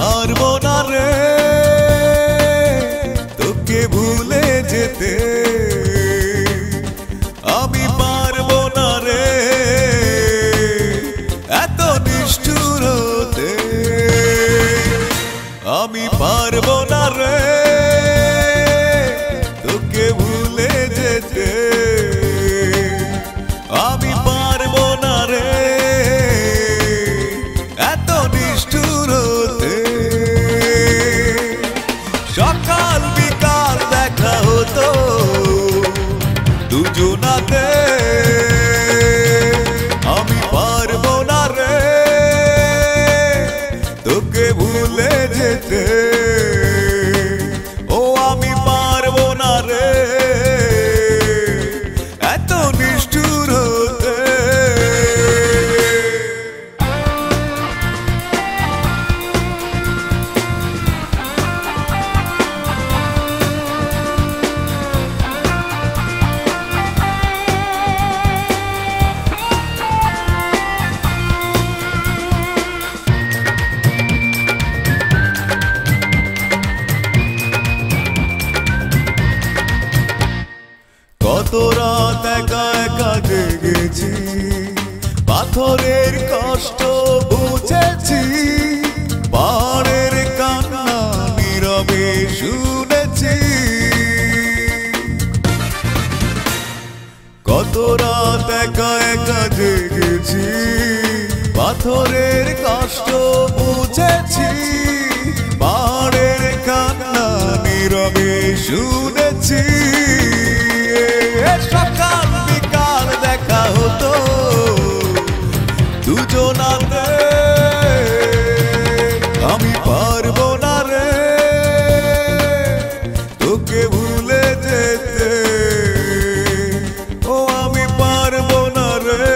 পারবো না রে তোকে ভুলে যেতে, আমি পারবো না রে এত নিষ্ঠুর হতে, আমি পারবো না রে তোকে ভুলে যেতে, আমি পারবো না রে এত নিষ্ঠুর হতে। সকাল বিকাল দেখা হতো দুজনাতে, আমি পারবো না রে তোকে ভুলে যেতে, ও আমি পারবো না রে এত নিষ্ঠুর হতে। কত রাত একা একা জেগেছি, পাথরের কষ্ট বুঝেছি, পাহাড়ের কান্না নীরবে শুনেছি। কত রাত একা একা জেগেছি, পাথরের কষ্ট বুঝেছি, পাহাড়ের কান্না নীরবে শুনেছি। সকাল বিকাল দেখা হতো দুজনাতে, আমি পারবো না রে তোকে ভুলে যেতে, ও আমি পারবো না রে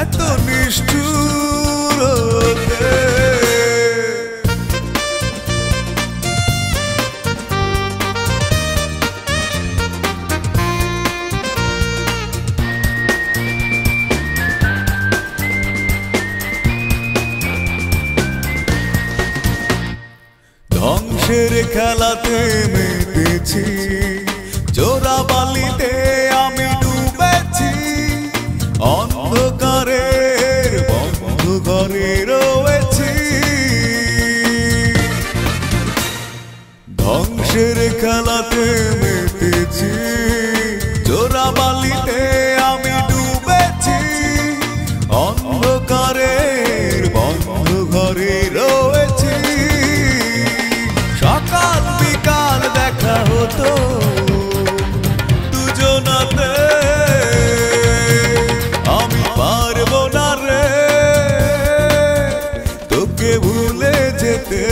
এত নিষ্ঠুর হতে। ধ্বংসের খেলাতে মেতেছি, চোরা বালিতে আমি ডুবেছি, অন্ধকারের বন্ধ ঘরে রয়েছি। ধ্বংসের খেলাতে মেতেছি, চোরা বালিতে আমি ডুবেছি, অন্ধকারের বন্ধ ঘরে রয়েছি। সকাল বিকাল দেখা হতো দুজনাতে, আমি পারবো না রে তোকে ভুলে যেতে,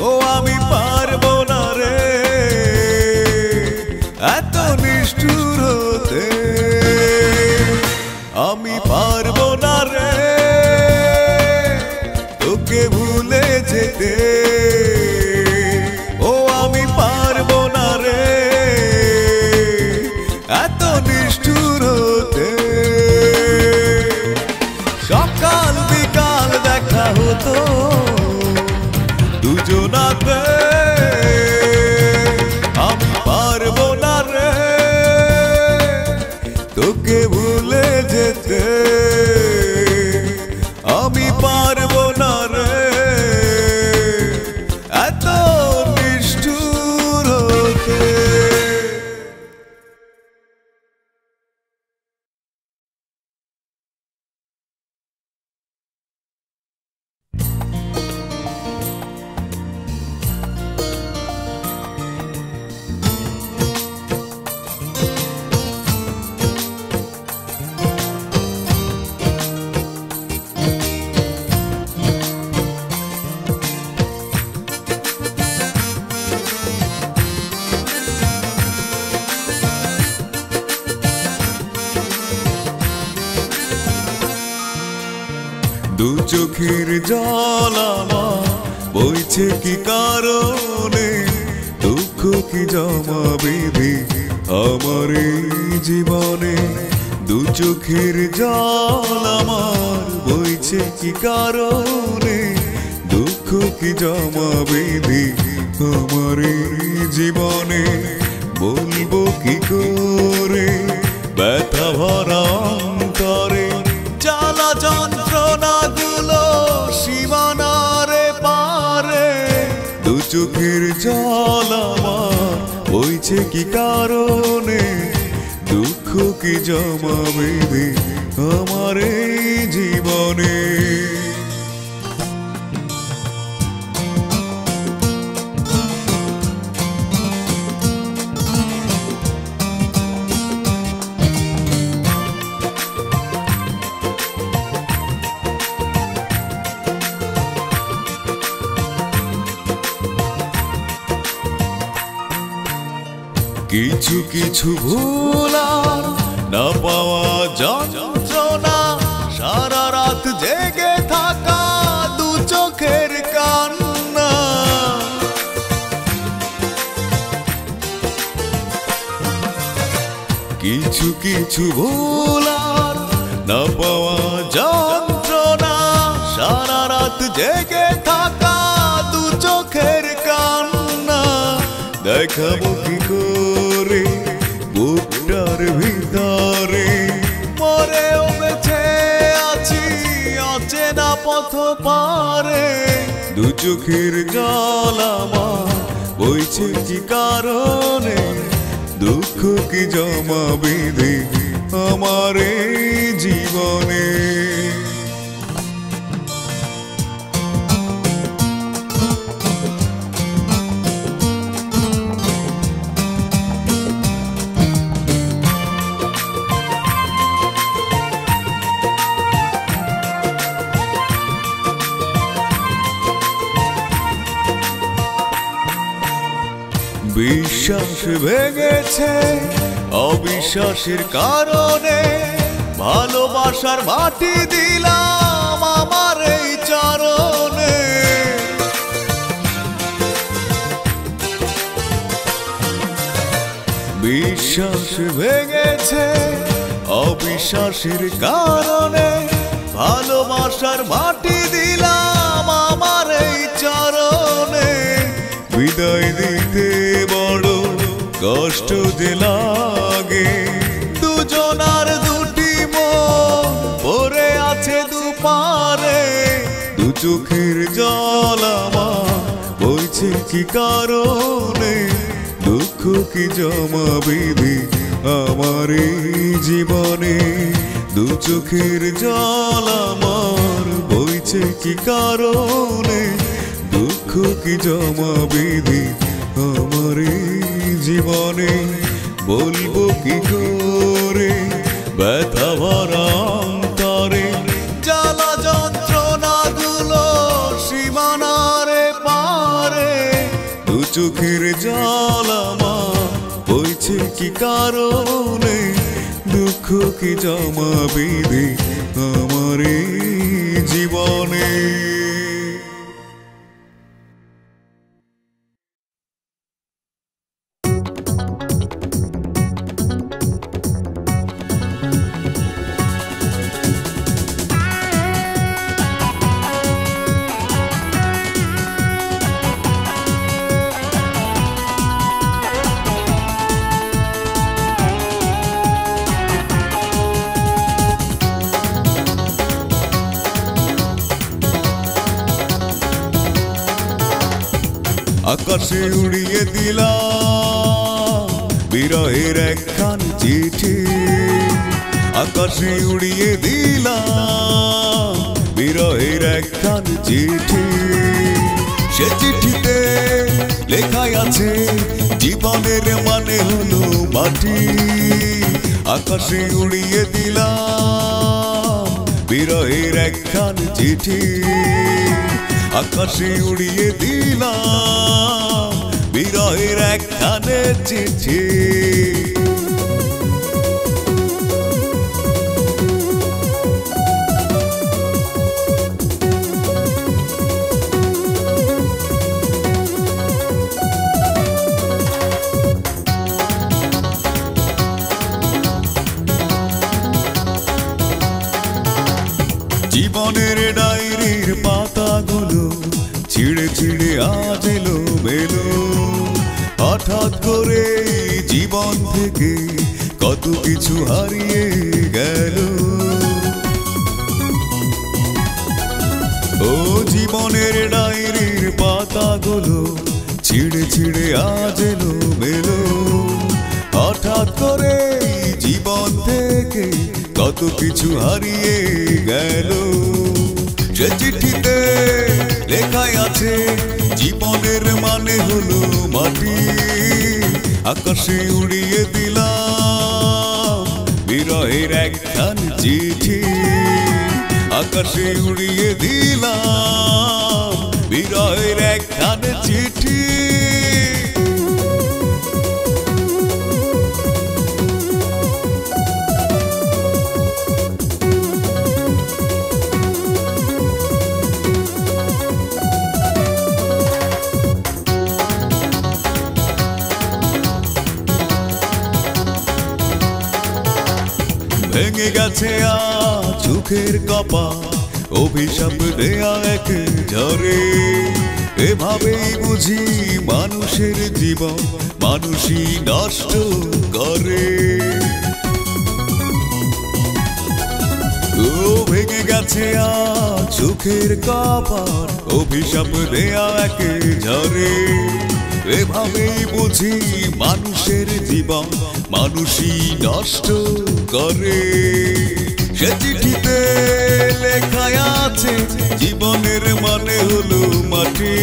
ও আমি পারবো না রে এত নিষ্ঠুর হতে, আমি পারবো না রে তোকে ভুলে যেতে, ও আমি পারবো না রে এত নিষ্ঠুর হতে। সকাল বিকাল দেখা হতো দুজনাতে, আমি পারবো না রে তোকে ভুলে যেতে, আমি পারবো না রে এত নিষ্ঠুর হতে। দু চোখের জল আমার বইছে কি কারণে, দুঃখ কি জমা বেঁধে আমার এই জীবনে। দু চোখের জল আমার বইছে বইছে কি কারণে দুঃখ কি জমা বেঁধে আমার এই জীবনে বলবো কি করে ব্যথা ভরা অন্তরে জ্বালা যন্ত্রণা গুলো সীমানারে পারে দু চোখের জল আমার বইছে কি কারণে দুঃখ কি জমা বেঁধে আমার এই জীবনে কিছু কিছু ভুলার না পাওয়া যন্ত্রণা সারা রাত জেগে থাকা দু চোখের কান্না কিছু কিছু ভুলার না পাওয়া যন্ত্রণা সারা রাত জেগে থাকা দু চোখের কান্না দেখাবো কি করে বুকটার ভিতরে মরেও বেঁচে আছি অচেনা পথ পারে দু চোখের জল আমার বইছে কি কারণে দুঃখ কি জমা বেঁধে আমার এই জীবনে বিশ্বাস ভেঙেছে অবিশ্বাসের কারণে ভালোবাসার মাটি দিলাম আমার এই চরণে বিশ্বাস ভেঙেছে অবিশ্বাসের কারণে ভালোবাসার মাটি দিলাম আমার এই চরণে বিদায় দিতে বড় কষ্ট যে লাগে দুজনার দুটি মন পড়ে আছে দুপারে দু চোখের জল আমার বইছে কি কারণে দুঃখ কি জমা বেঁধে আমার এই জীবনে দু চোখের জল আমার বইছে কি কারণে দুঃখ কি জমা বেঁধে আমার এই জীবনে বলবো কি করে ব্যথা ভরা অন্তরে জ্বালা যন্ত্রণা গুলো সীমানারে পারে দু চোখের জল আমার বইছে কি কারণে দুঃখ কি জমা বেঁধে আমার এই জীবনে আকাশে উড়িয়ে দিলাম বিরহের একখান চিঠি আকাশে উড়িয়ে দিলাম বিরহের একখান চিঠি সে চিঠিতে লেখাই আছে জীবনের মানে হলো মাটি আকাশে উড়িয়ে দিলাম বিরহের একখান চিঠি আকাশে উড়িয়ে দিলাম বিরহের একখানে চিঠি জীবনের ডায়েরির পাতাগুলো ছিঁড়ে ছিঁড়ে আজ এলো মেলো। হঠাৎ করে জীবন থেকে কত কিছু হারিয়ে গেল। ও জীবনের ডায়েরির পাতাগুলো ছিঁড়ে ছিঁড়ে আজ এলো মেলো। হঠাৎ করে জীবন থেকে কত কিছু হারিয়ে গেল। যে চিঠিতে লেখাই আছে জীবনের মানে হলো মাটি, আকাশে উড়িয়ে দিলাম বিরহের একখান চিঠি। আকাশে উড়িয়ে দিলাম বিরহের একখান চিঠি। ভেঙে গেছে চোখের কপাল, অভিশাপ দেয়া এক ঝড়ে। এভাবেই বুঝি মানুষের জীবন মানুষই নষ্ট করে। ও ভেঙে গেছে চোখের কপাল, অভিশাপ দেয়া এক ঝড়ে। এভাবেই বুঝি মানুষের জীবন মানুষই নষ্ট করে। সে চিঠিতে লেখা আছে জীবনের মানে হলো মাটি,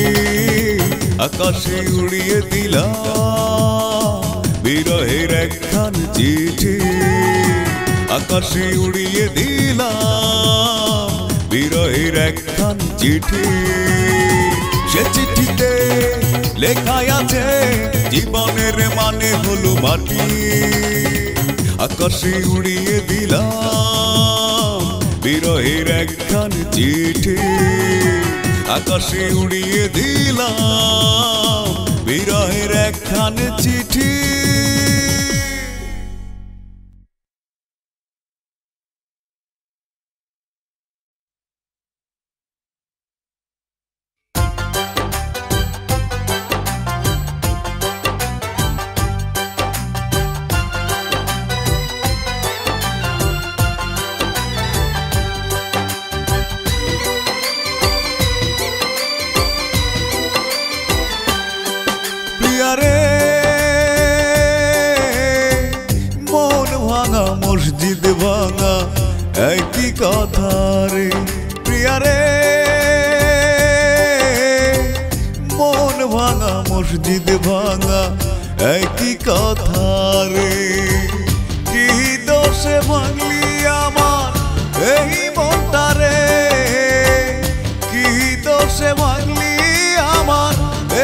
আকাশে উড়িয়ে দিলাম বিরহের একখান চিঠি। আকাশে উড়িয়ে দিলাম বিরহের একখান চিঠি। সে চিঠিতে লেখা আছে জীবনের মানে হলো মাটি, আকাশে উড়িয়ে দিলাম বিরহের একখান চিঠি। আকাশে উড়িয়ে দিলাম বিরহের একখান চিঠি। মন ভাঙা মসজিদ ভাঙা একই কথা রে প্রিয়া রে। মন ভাঙা মসজিদ ভাঙা একই কথা রে। কি দোষে ভাঙলি আমার এই মনটা রে, কি দোষে ভাঙলি আমার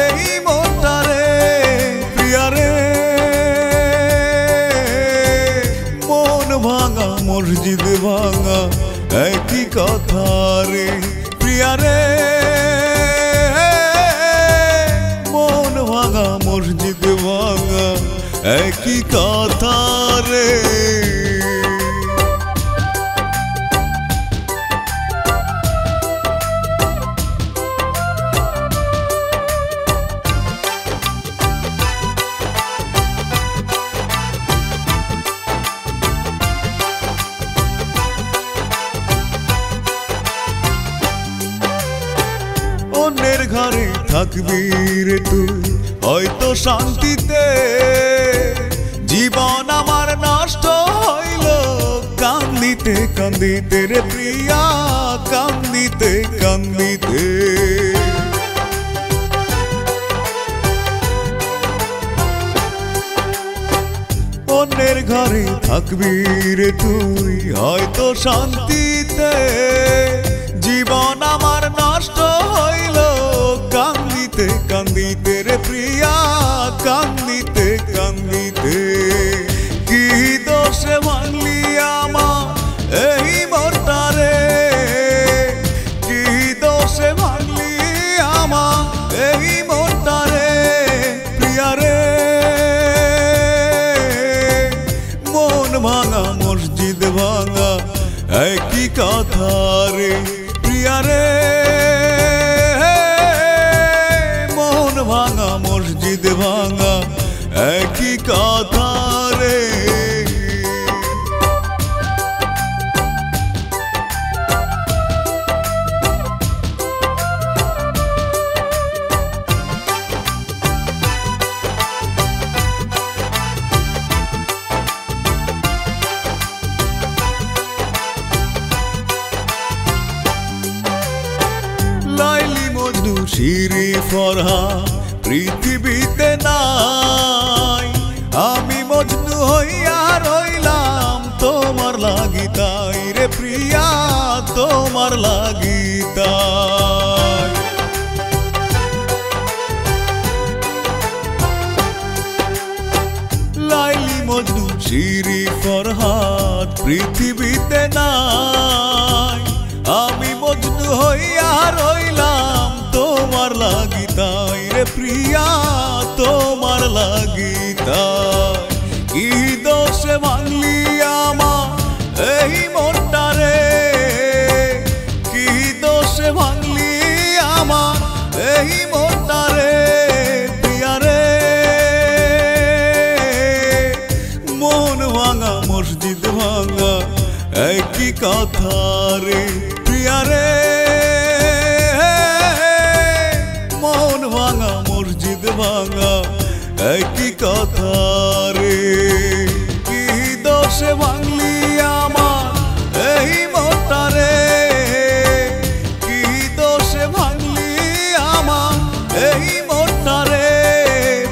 এই মনটা রে প্রিয়া রে। মন ভাঙা মসজিদ ভাঙা একই কথা রে প্রিয়া রে। মন ভাঙা মসজিদ ভাঙা একই কথা রে। অন্যের ঘরে থাকবি রে তুই হয়তো শান্তিতে, জীবন আমার নষ্ট হইল কান্দিতে কান্দিতে রে প্রিয়া, কান্দিতে কান্দিতে। অন্যের ঘরে থাকবি রে তুই হয়তো শান্তিতে, জীবন আমার নষ্ট হইল কান্দিতে কান্দিতে রে প্রিয়া, কান্দিতে কান্দিতে। কি দোষে ভাঙলি আমার এই মনটা রে, কি দোষে ভাঙলি আমার এই মনটা রে প্রিয়া রে। মন ভাঙা মসজিদ ভাঙা একই কথা রে প্রিয়ারে মন ভাঙা মসজিদ ভাঙা একই কথা রে। লাইলি মজনু শিরি ফরহাদ পৃথিবীতে নাই, আমি মজনু হইয়া রইলাম তোমার লাগি তাই রে প্রিয়া, তোমার লাগি তাই। লাইলি মজনু শিরি ফরহাদ পৃথিবীতে নাই, আমি মজনু হইয়া রইলাম তোমার লাগি তাই রে প্রিয়া, তোমার লাগি তাই। কি দোষে ভাঙলি আমার এই মনটা রে, কি দোষে ভাঙলি আমার এই মনটা রে প্রিয়া রে। মন ভাঙা মসজিদ ভাঙা একই কথা রে প্রিয়া রে। মন ভাঙা মসজিদ ভাঙা একই কথা রে। কি দোষে ভাঙলি আমার এই মনটা রে, কি দোষে ভাঙলি আমার এই মনটা রে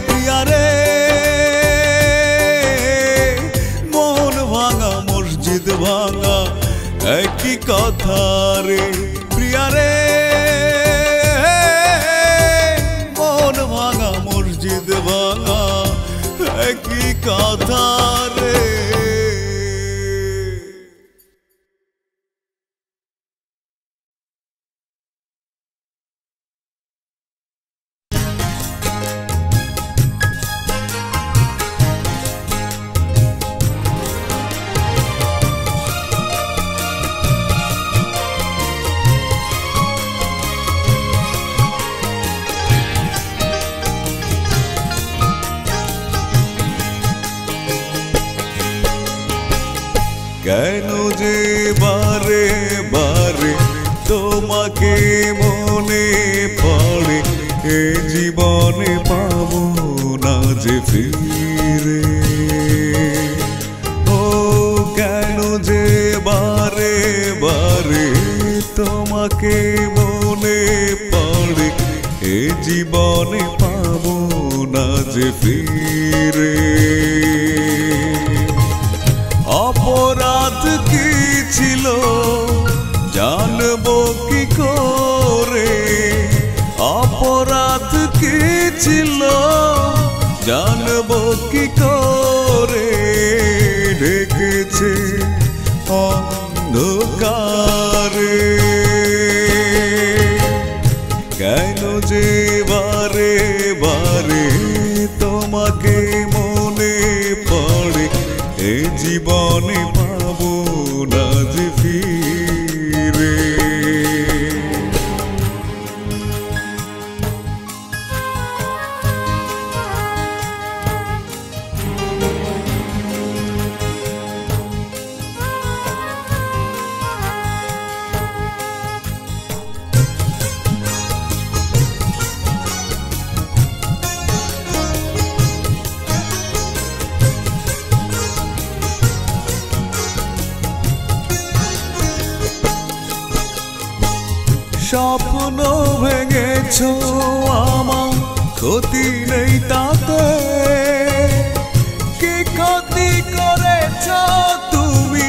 প্রিয়া রে। মন ভাঙা মসজিদ ভাঙা একই কথা রে প্রিয়া রে। মন ভাঙা মসজিদ ভাঙা একই কথা রে। কেন যে বারে বারে তোমাকে মনে পড়ে, এ জীবনে পাবো না যে ফিরে। ও কেন যে বারে বারে তোমাকে মনে পড়ে, এ জীবনে পাবো না যে ফিরে। অপরাধ কি ছিল জানবো কি করে, অপরাধ কি ছিল জানবো কি করে। ঢেকেছে অন্ধকারে, কেন যে বারে বারে তোমাকে মনে পড়ে, এ জীবনে পাবো না যে ফিরে। স্বপ্ন ভেঙেছো আমার, ক্ষতি নেই তাতে। কি ক্ষতি করেছ তুমি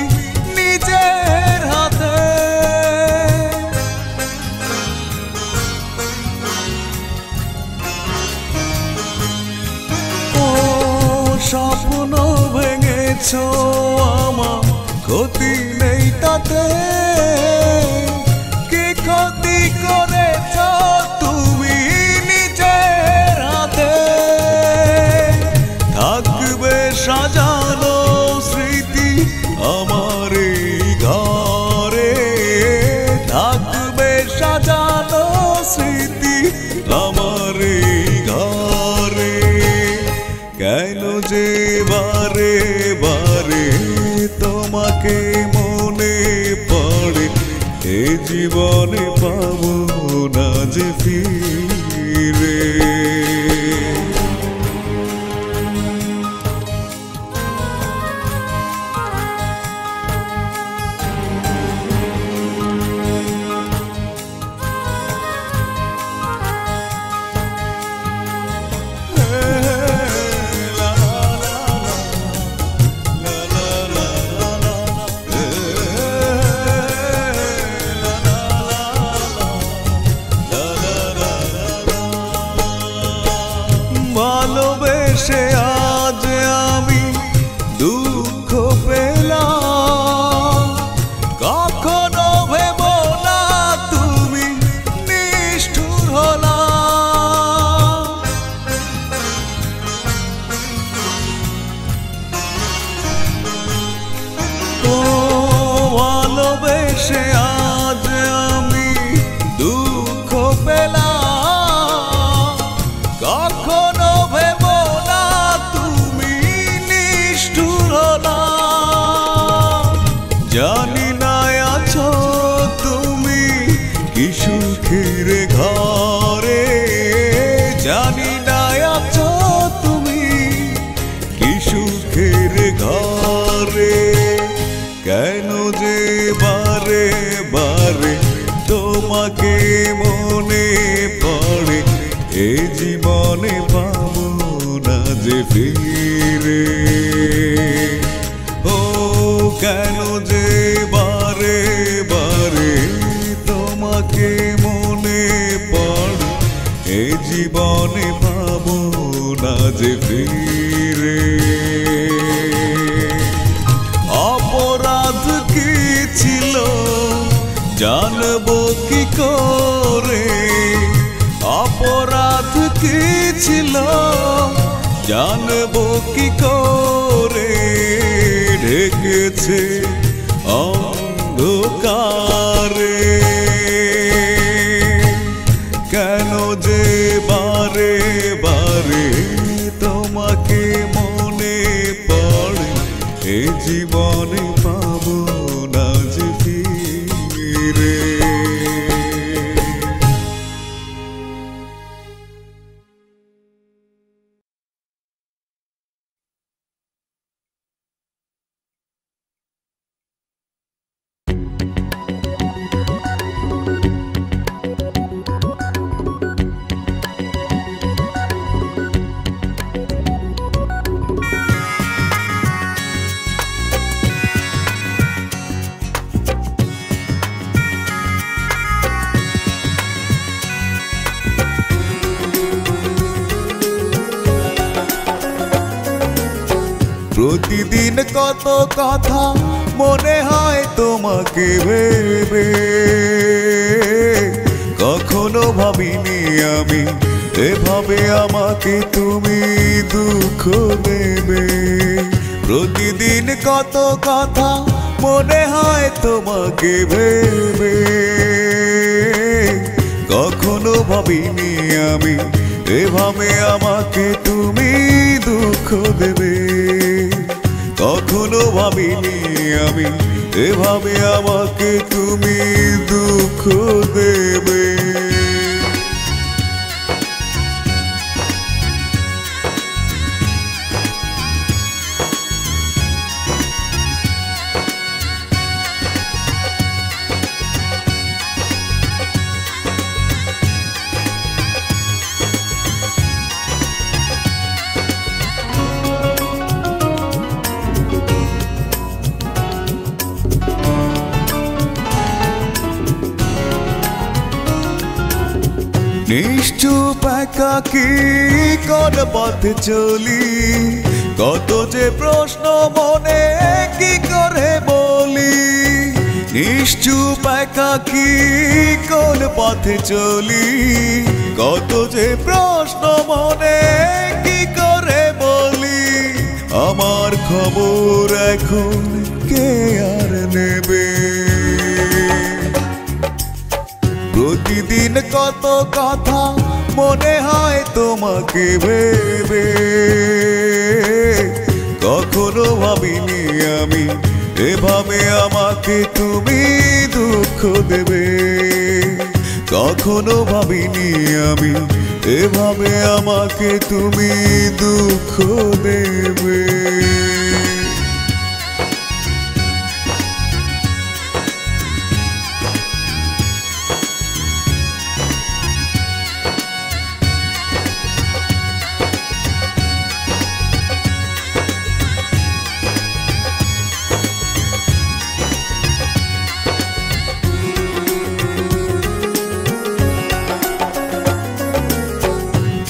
নিজের হাতে। ও স্বপ্ন ভেঙেছো আমার, ক্ষতি নেই তাতে। ক্ষতি করেছ তুমি নিজের হাতে। থাকবে সাজানো স্মৃতি আমার এই ঘরে, থাকবে ফিরে। ভালোবেসে আজ আমি দুঃখ পেলাম, কখনো ভেব না তুমি নিষ্ঠুর হলা। ও ভালোবেসে আজ আমি দুঃখ পেলাম, কখনো ভেব না তুমি নিষ্ঠুর হলা। জানি না আছো তুমি কি সুখের ঘরে, জানি না আছো তুমি কি সুখের ঘরে। কেন যে বারে বারে তোমাকে মনে পড়ে, এ জীবনে পাবো না যে ফিরে। ও কেন যে বারে বারে তোমাকে মনে পড়ে, এ জীবনে পাবো না যে ফিরে। অপরাধ কি ছিল জানবো কি করে, অপরাধ কি ছিল জানবো কি করে। ঢেকেছে অন্ধকারে, কেন যে বারে বারে তোমাকে মনে পড়ে, এ জীবনে পাবো না যে ফিরে। প্রতিদিন কত কথা মনে হয় তোমাকে ভেবে, কখনো ভাবিনি আমি এভাবে আমাকে তুমি দুঃখ দেবে। প্রতিদিন কত কথা মনে হয় তোমাকে ভেবে, কখনো ভাবিনি আমি এভাবে আমাকে তুমি দুঃখ দেবে। কখনো ভাবিনি আমি এভাবে আমাকে তুমি দুঃখ দেবে। নিশ্চুপ একাকী কোন পথে চলি, কত যে প্রশ্ন মনে কি করে বলি। নিশ্চুপ একাকী কোন পথে চলি, কত যে প্রশ্ন মনে কি করে বলি। আমার খবর এখন কে আর নেবে। প্রতিদিন কত কথা মনে হয় তোমাকে ভেবে, কখনো ভাবিনি আমি এভাবে আমাকে তুমি দুঃখ দেবে। কখনো ভাবিনি আমি এভাবে আমাকে তুমি দুঃখ দেবে।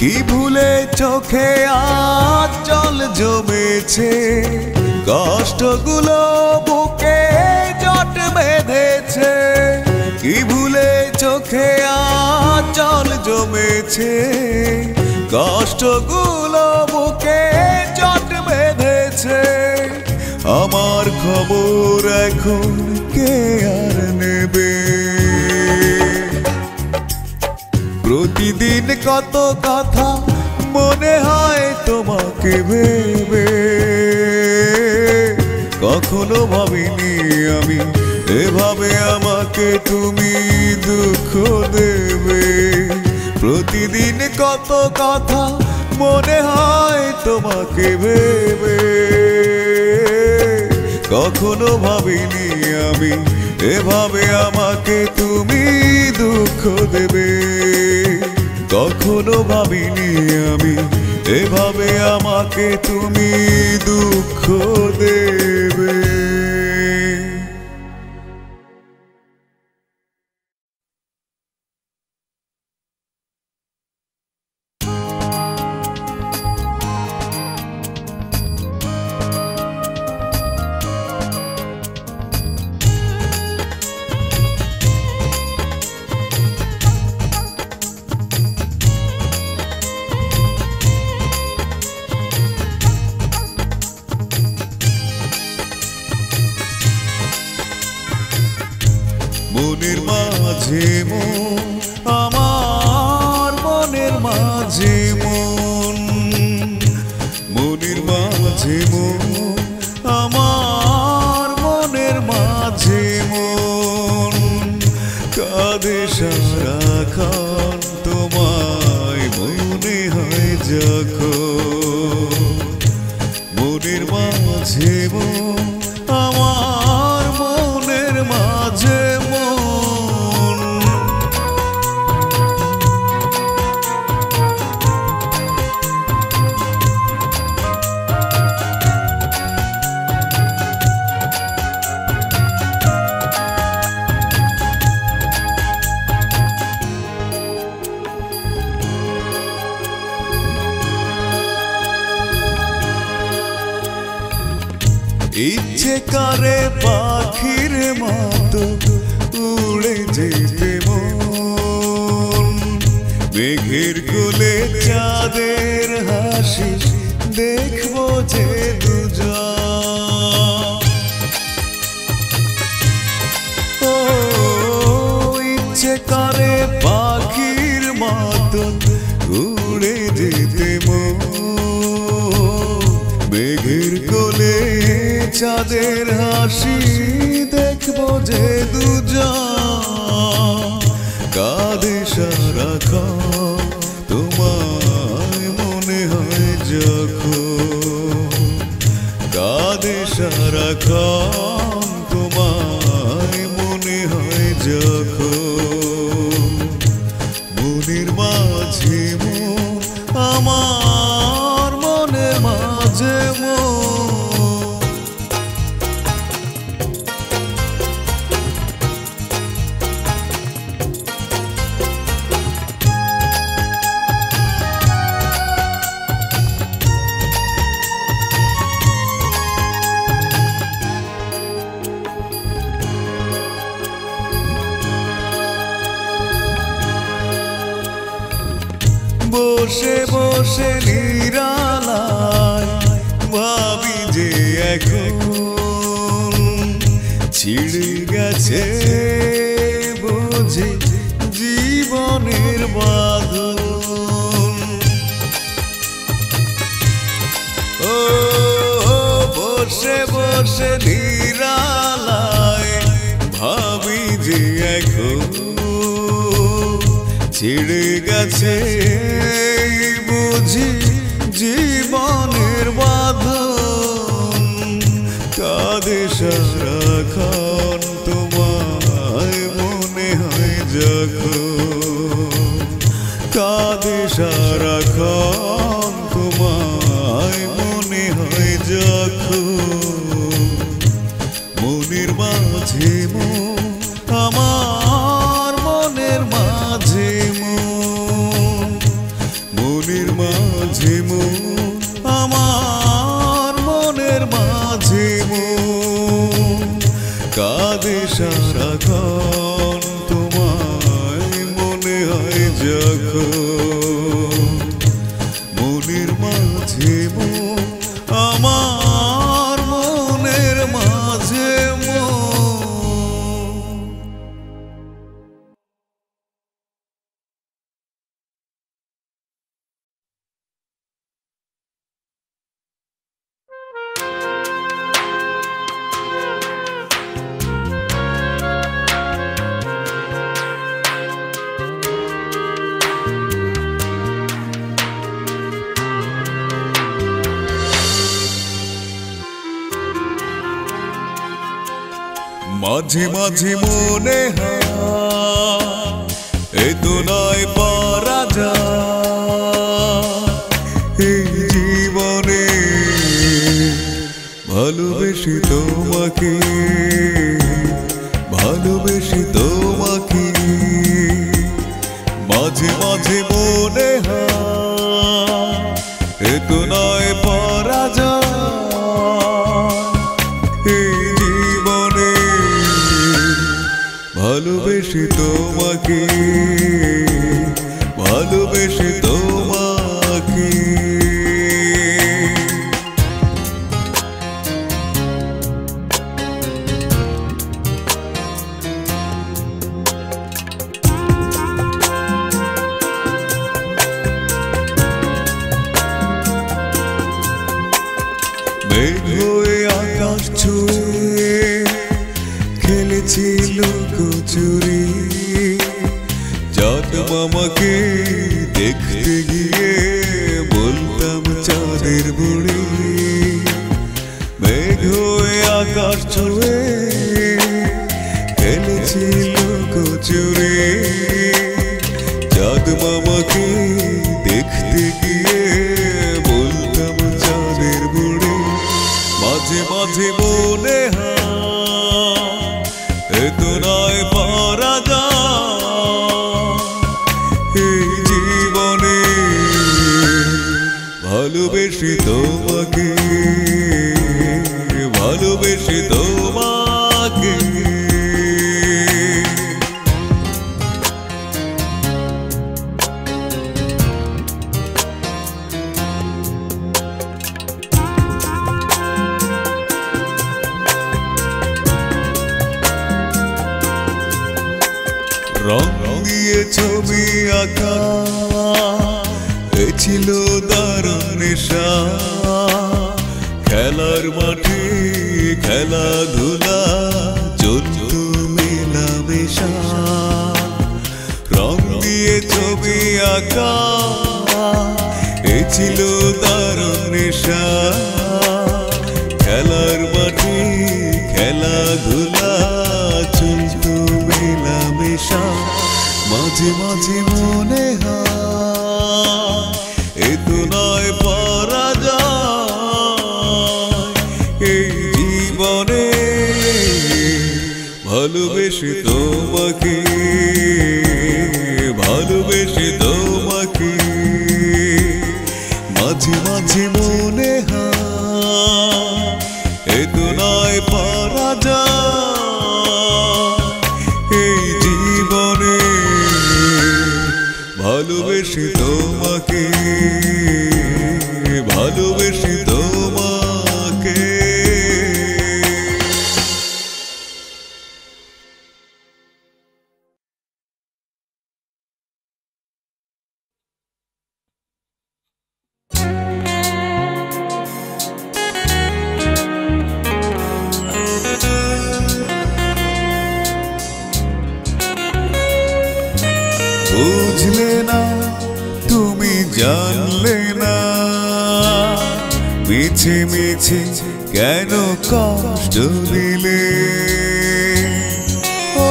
কি ভুলে চোখে আজ জল জমেছে, কষ্টগুলো বুকে জট বেঁধেছে। কি ভুলে চোখে আজ জল জমেছে, কষ্টগুলো বুকে জট বেঁধেছে। আমার খবর এখন কে আর নেবে? প্রতিদিন কত কথা মনে হয় তোমাকে ভেবে। কখনো ভাবিনি আমি এভাবে আমাকে তুমি দুঃখ দেবে। প্রতিদিন কত কথা মনে হয় তোমাকে ভেবে। কখনো ভাবিনি আমি এভাবে আমাকে তুমি দুঃখ দেবে। কখনো ভাবিনি আমি এভাবে আমাকে তুমি দুঃখ দেবে। মনের মাঝে মন, আমার মনের মাঝে মন। মনের মাঝে মন, আমার মনের মাঝে মন। কাঁদে সারাক্ষণ তোমায় মনে হয় যখন। মনের মাঝে মন, আমার মনের মাঝে ইচ্ছে করে পাখির মতো উড়ে যেতে মন। মেঘের কোলে চাঁদের হাসি দেখবো যে দুজন। ও ইচ্ছে করে পাখির মতো উড়ে যেতে মন। মেঘের কোলে চাঁদের হাসি দেখবো যে দুজন। কাঁদে সারাক্ষণ তোমায় মনে হয় যখন। কাঁদে সারাক্ষণ তোমায় মনে হয় যখন। মনের মাঝে মন, আমার মনের মাঝে মন। বসে বসে নিরালায় ভাবি যে এখন ছিড়ে গেছে বুঝি জীবনের বাঁধন। ও বসে বসে নিরালায় ভাবি যে এখন ছিড়ে গেছে বুঝি জীবনের বাঁধন কাঁদে সারাক্ষণ তোমায় মনে হয় যখন কাঁদে সারাক্ষণ তোমায় মনে হয় যখন মনের মাঝে আমার মনের মাঝে মনের মাঝে আমার মনের মাঝে কাঁদে সারাক্ষণ তোমায় মনে হয় যখন মনের মাঝে আমার মনের মাঝে মাঝে মাঝে মনে হয় এ তো নয় পারা যায় এই জীবনে ভালোবেসে তোমাকে মাঝে মাঝে মনে হয় এ তো নয় পারা যায় এই জীবনে ভালোবেসে তোমাকে মেঘ হয়ে আকাশ ছুঁয়ে খেলেছি লুকোচুরি চাঁদ মামাকে দেখতে গিয়ে বলতাম চাঁদের বুড়ি মেঘ হয়ে আকাশ ছুঁয়ে খেলেছি লুকোচুরি চাঁদ মামাকে দেখতে গিয়ে বলতাম চাঁদের বুড়ি মাঝে মাঝে মনে হয় এ তো নয় পারা যায় এই জীবনে ভালোবেসে তোমাকে রং দিয়ে ছবি আঁকা ছিল দারুণ নেশা খেলার মাঠে খেলাধুলা চলতো মেলামেশা রং দিয়ে ছবি আঁকা ছিল দারুণ নেশা খেলার মাঠে খেলাধুলা চলতো মেলামেশা মাঝে মাঝে মনে হয় এ তো নয় পারা যায় এই জীবনে ভালোবেসে তোমাকে মাঝে মাঝে মনে হয় এ তো নয় পারা যায় এই জীবনে ভালোবেসে তোমাকে বুঝলে না তুমি জানলে না মিছে মিছে কেন কষ্ট দিলে ও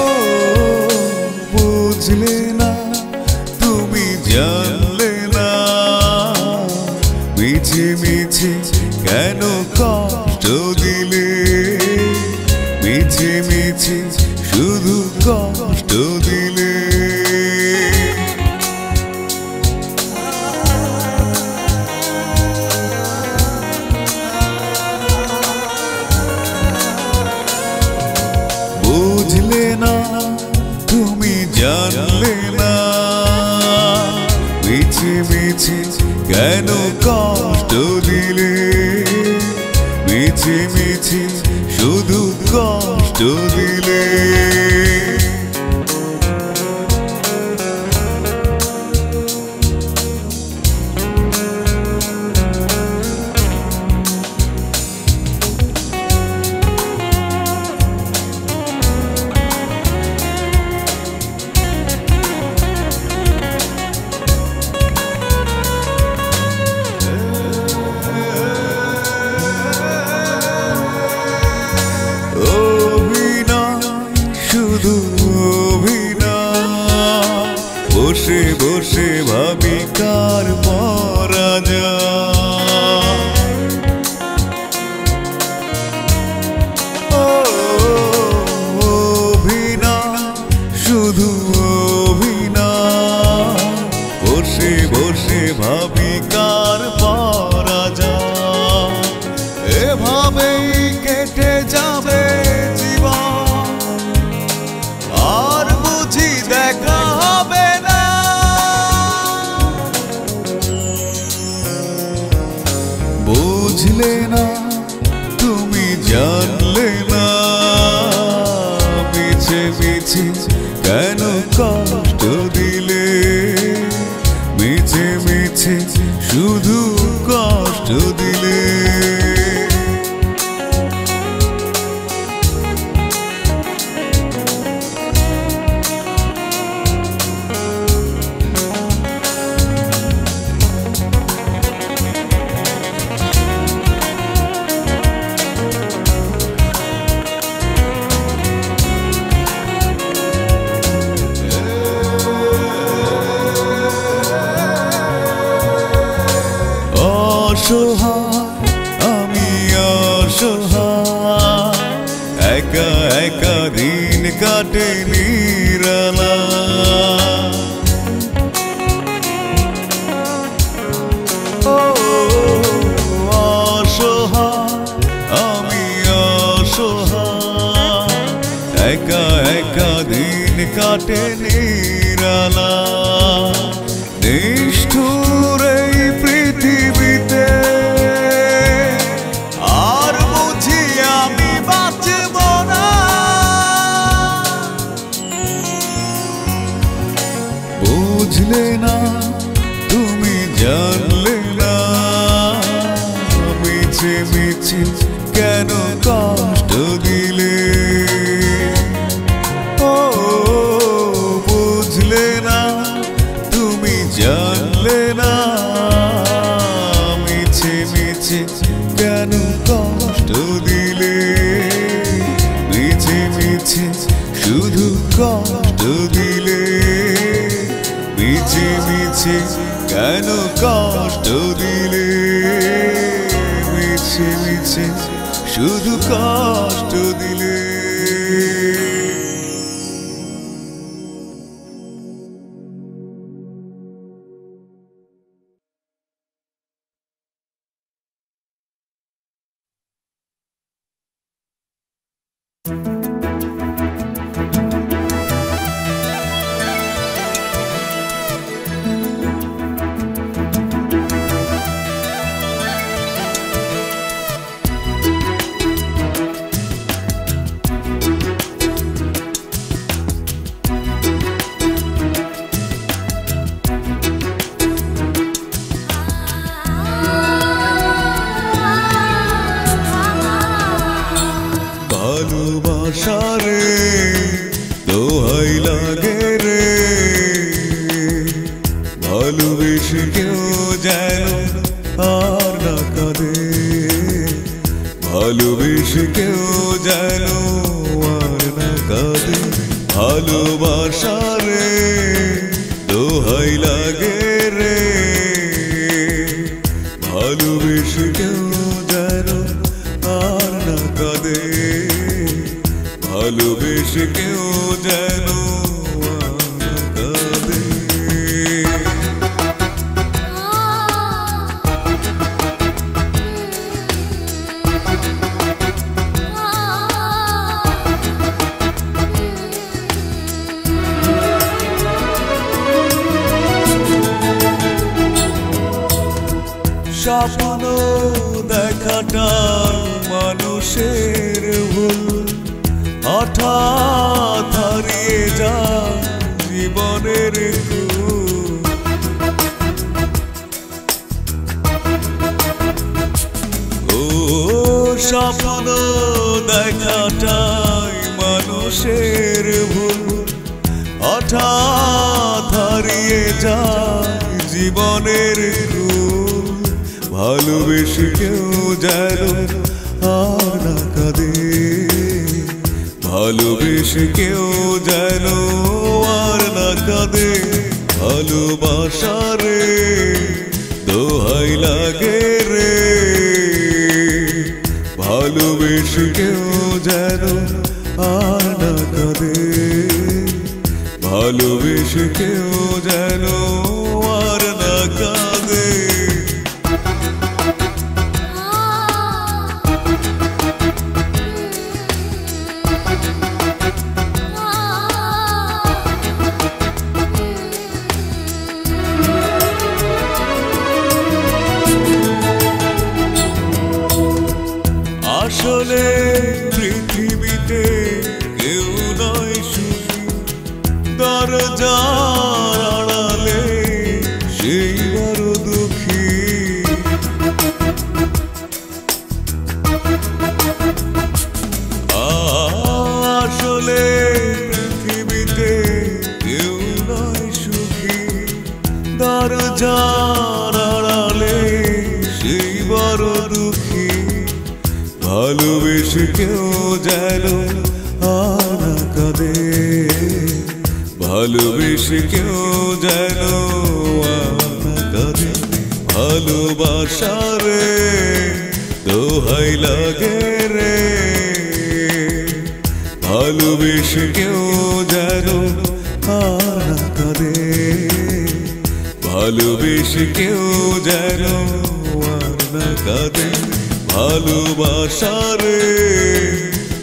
বুঝলে না তুমি জানলে না মিছে মিছে কেন কষ্ট দিলে মিছে মিছে শুধু কষ্ট দিলে বুঝলে না তুমি জানলে না মিছে মিছে কেন কষ্ট দিলে মিছে মিছে শুধু কষ্ট দিলে বসে বসে ভাবি কার পরা যায় অভিনয় শুধু অভিনয় বসে বসে ভাবি কার পরা যায় এভাবেই কেটে যাবে জীবন আর বুঝি দেখা হবে না বুঝলে না তুমি জানলে না মিছে মিছে কেন কষ্ট দিলে মিছে মিছে শুধু কষ্ট দিলে আমি অসহায় একা একা দিন কাটে নিরালা অসহায় আমি অসহায় একা একা দিন কাটে নিরালা নিষ্ঠুর এই পৃথিবীতে আর বুঝি আমি বাঁচব না বুঝলে না তুমি জানলে না মিছে মিছে কেন কষ্ট দিলে ও বুঝলে না তুমি জানলে না মিছে মিছে কেন কষ্ট দিলে মিছে মিছে শুধু কষ্ট দিলে মিছে মিছে কেন কষ্ট দিলে মিছে মিছে শুধু কষ্ট দিলে ভালোবাসারে দোহাই লাগে রে ভালোবেসে কেউ যেন আর না কাঁদে ভালোবাসারে দোহাই লাগে রে ভালোবেসে কেউ যেন আর না কাঁদে ভালোবেসে কেউ যেন আর না কাঁদে স্বপ্ন দেখাটা মানুষের ভুল হঠাৎ হারিয়ে যায় জীবনের কুল ও স্বপ্ন দেখাটাই মানুষের ভুল হঠাৎ হারিয়ে যায় জীবনের কুল ভালোবেসে কেউ যেন আর না কাঁদে ভালোবেসে কেউ যেন আর না কাঁদে ভালোবাসারে দোহাই লাগে রে ভালোবেসে কেউ যেন আর না কাঁদে ভালোবেসে কেউ যেন আর না কাঁদে আসলে পৃথিবীতে কেউ নয় সুখী দরজার আড়ালে সেই বড় দুঃখী আসলে পৃথিবীতে কেউ নয় সুখী দরজার আড়ালে সেই বড় দুঃখী ভালোবেসে কেউ যেন আর না কাঁদে ভালোবেসে কেউ যেন আর না কাঁদে ভালোবাসারে দোহাই লাগে রে ভালোবেসে কেউ যেন আর না কাঁদে ভালোবেসে কেউ যেন আর না কাঁদে ভালোবাসারে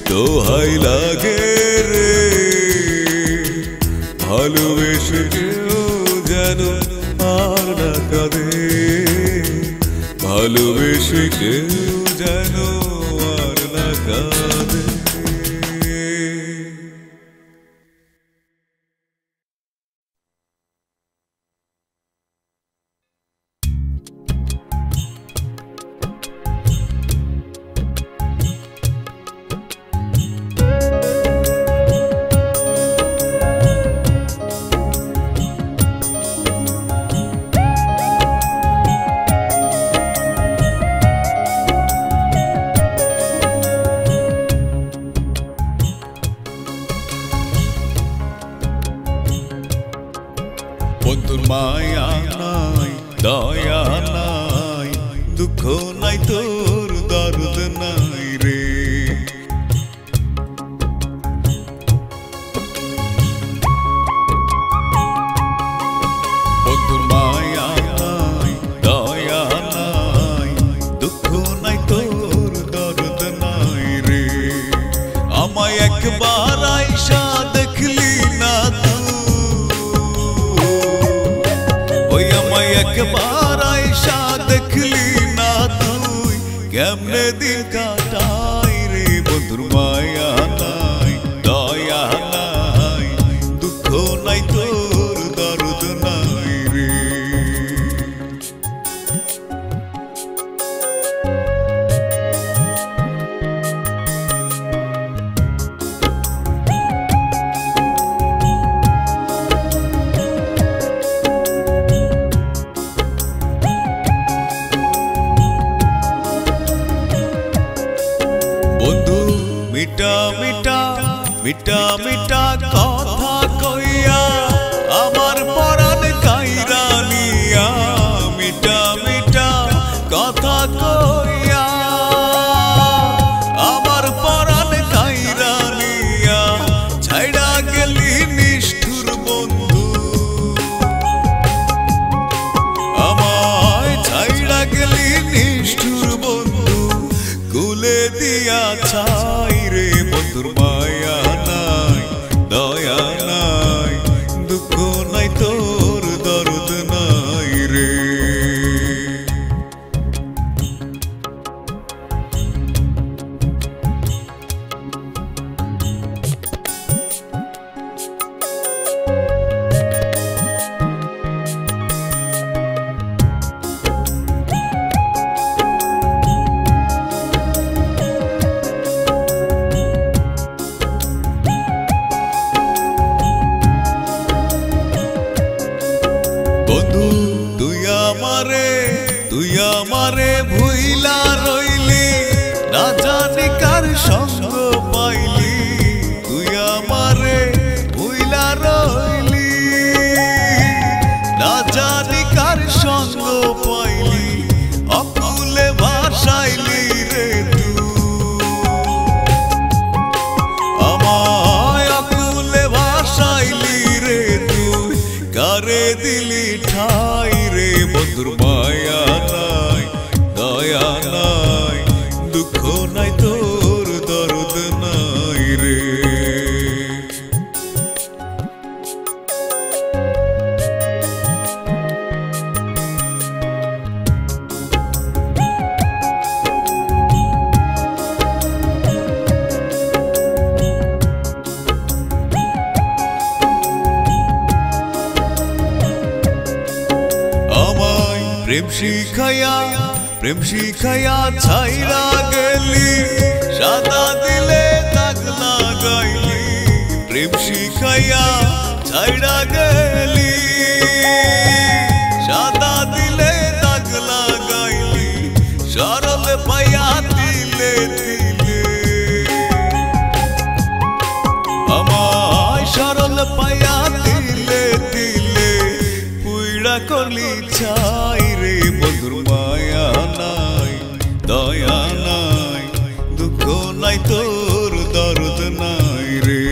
দোহাই লাগে রে ভালোবেসে কেউ যেন আর না কাঁদে ভালোবেসে কেউ যেন আর না কাঁদে বন্ধুর মায়া নাই দয়া নাই দুঃখ নাই তোর দর্দ নাই রে বন্ধুর মায়া নাই দয়া নাই দুঃখ নাই তোর দর্দ নাই রে আমায় একবার আইসা দেখলি না একবার আইসা দেখলি না তুই কেমনে দিন কাটাই রে বন্ধুর মায়া নাই দয়া নাই দুঃখ নাই তোর দর্দ নাই রে মিঠা মিঠা মিঠা মিঠা কথা কইয়া আমার পরাণ কাইরা নিয়া মিঠা মিঠা কথা কইয়া আমার পরাণ কাইরা নিয়া ছাইড়া গেলি নিষ্ঠুর বন্ধু আমায় ছাইড়া গেলি নিষ্ঠুর বন্ধু কুলে দিয়া ছাই রে বন্ধুর মায়া নাই দয়া নাই দুঃখ নাই তোর দরদ নাই রে তুই আমারে ভুইলা রইলি না জানি কার সঙ্গ পাইলি তুই আমারে ভুইলা রইলি না জানি কার সঙ্গ পাইলি অকুলে ভাসাইলি রে তুই আমায় অকুলে ভাসাইলি রে তুই কারে দিলি ঠাই রে বন্ধুর মায়া নাই দয়া নাই দুঃখ নাই তোর দরদ নাই রে প্রেম শিখাইয়া ছাইরা গেলি সাদা দিলে দাগ লাগাইলি প্রেম শিখাইয়া ছাইরা গেলি সাদা দিলে দাগ লাগাইলি সরল পাইয়া দিলে দিলে আমায় সরল পাইয়া দিলে দিলে পুইড়া করলি ছাই রে বন্ধুর মায়া নাই দয়া নাই দুঃখ নাই তোর দরদ নাই রে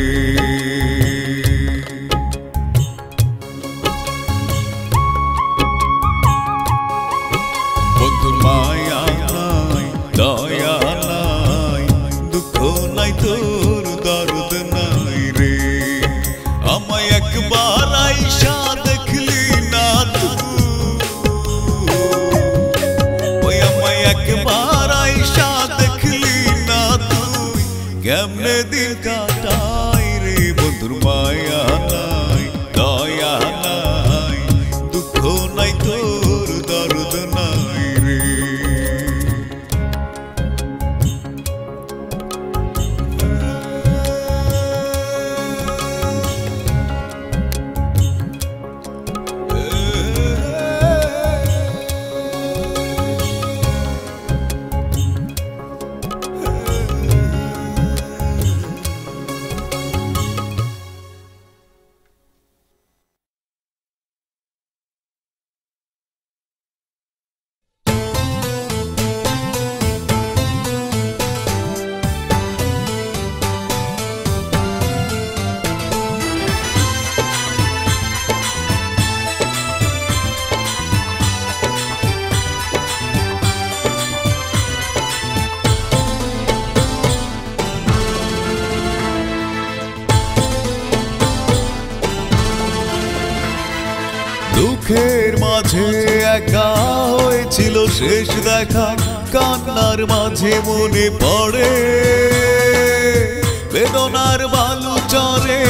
বন্ধুর মায়া নাই দয়া নাই দুঃখ নাই তোর দরদ নাই রে আমায় একবার আইসা দেখলি না একবার আইসা দেখলি না তুই কেমনে দিন কাটাই রে বন্ধুর মায়া নাই দয়া নাই দুঃখ নাই তোর দরদ নাই রে দুঃখের মাঝে একা হয়েছিল শেষ দেখা কান্নার মাঝে মনে পড়ে বেদনার বালু চরে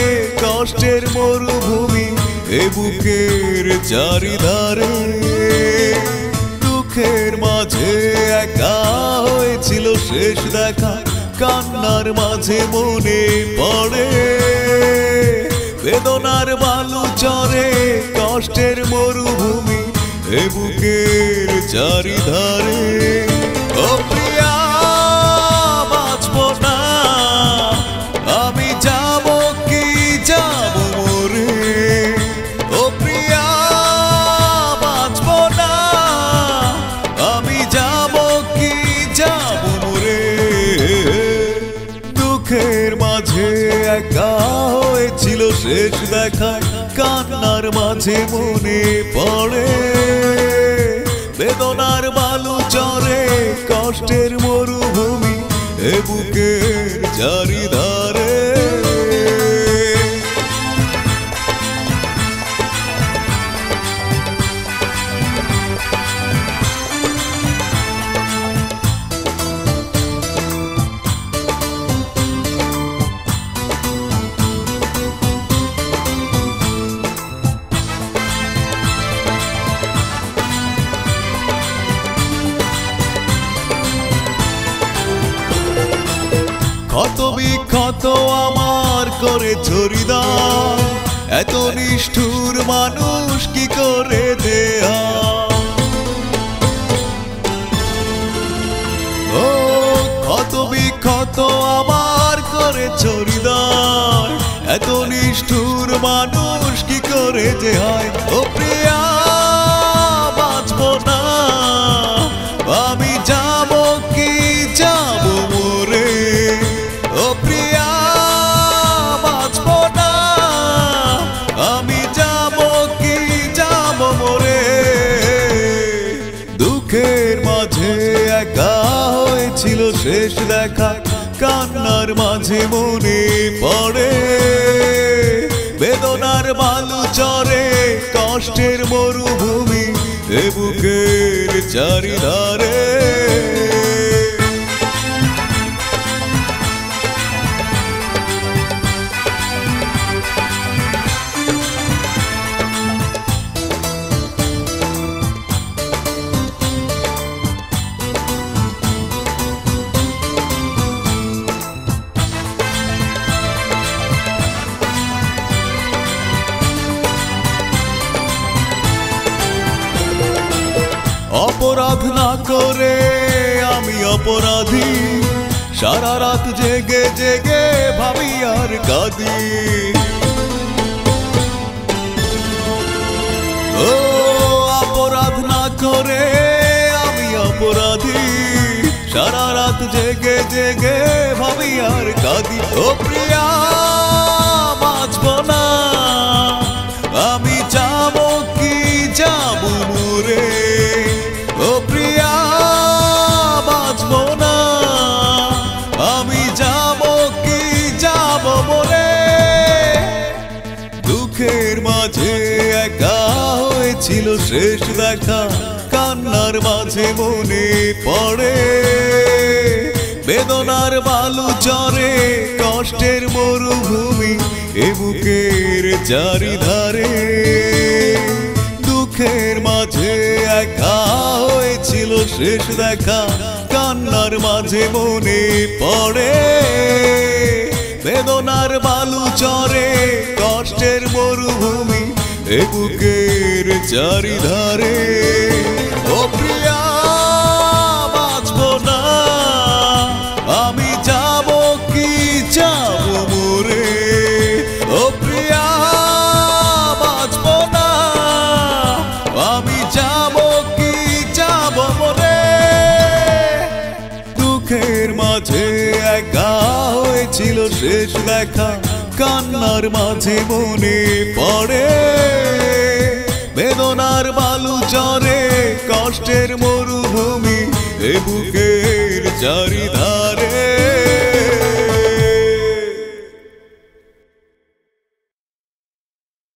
কষ্টের মরুভূমি এ বুকের চারিধারে দুঃখের মাঝে একা হয়েছিল শেষ দেখা কান্নার মাঝে মনে পড়ে বেদনার বালু চরে কষ্টের মরুভূমি এ বুকের চারিধারে ও প্রিয়া বাঁচবো না, আমি যাব কি যাব মরে, ও প্রিয়া বাঁচবো না, আমি যাব কি যাব মরে। দুঃখের মাঝে একা হয়েছিল শেষ দেখা, কান্নার মাঝে মনে পড়ে বেদনার বালু চরে, কষ্টের মরুভূমি এ বুকের চারিধারে। ক্ষত বিক্ষত আমার করে হৃদয়, এত নিষ্ঠুর মানুষ কি করে দেয়া। ও ক্ষত বিক্ষত আমার করে হৃদয়, এত নিষ্ঠুর মানুষ কি করে যে হয়। ও প্রিয়া বাঁচবো না, আমি যাব কি যাব মরে, ও প্রিয়া বাঁচবো না, আমি যাব কি যাব মরে। দুঃখের মাঝে একা হয়েছিল শেষ দেখা, কান্নার মাঝে মনে পড়ে বেদনার বালু চরে, কষ্টের মরুভূমি এ বুকের চারিধারে। অপরাধ না করে আমি অপরাধী, সারা রাত জেগে জেগে ভাবি আর কাঁদি। ও অপরাধ না করে আমি অপরাধী, সারা রাত জেগে জেগে ভাবি আর কাঁদি। ও প্রিয়া বাঁচবো না, আমি যাব কি যাব মরে, ও প্রিয়া বাঁচবো না, আমি যাব কি যাব মরে। দুঃখের মাঝে একা হয়েছিল শেষ দেখা, কান্নার মাঝে মনে পড়ে বেদনার বালু চরে, কষ্টের মরুভূমি এ বুকের চারিধারে। দুঃখের মাঝে একা হয়েছিল শেষ দেখা, কান্নার মাঝে মনে পড়ে বেদনার বালু চরে, কষ্টের মরুভূমি এ বুকের চারিধারে। ও প্রিয়া বাঁচবো না, আমি যাব কি যাব মরে, ও প্রিয়া বাঁচবো না, আমি যাব কি যাব মরে। দুঃখের মাঝে একা হয়েছিল শেষ দেখা, কান্নার মাঝে মনে পড়ে বেদনার বালু চরে, কষ্টের মরুভূমি এ বুকের চারিধারে।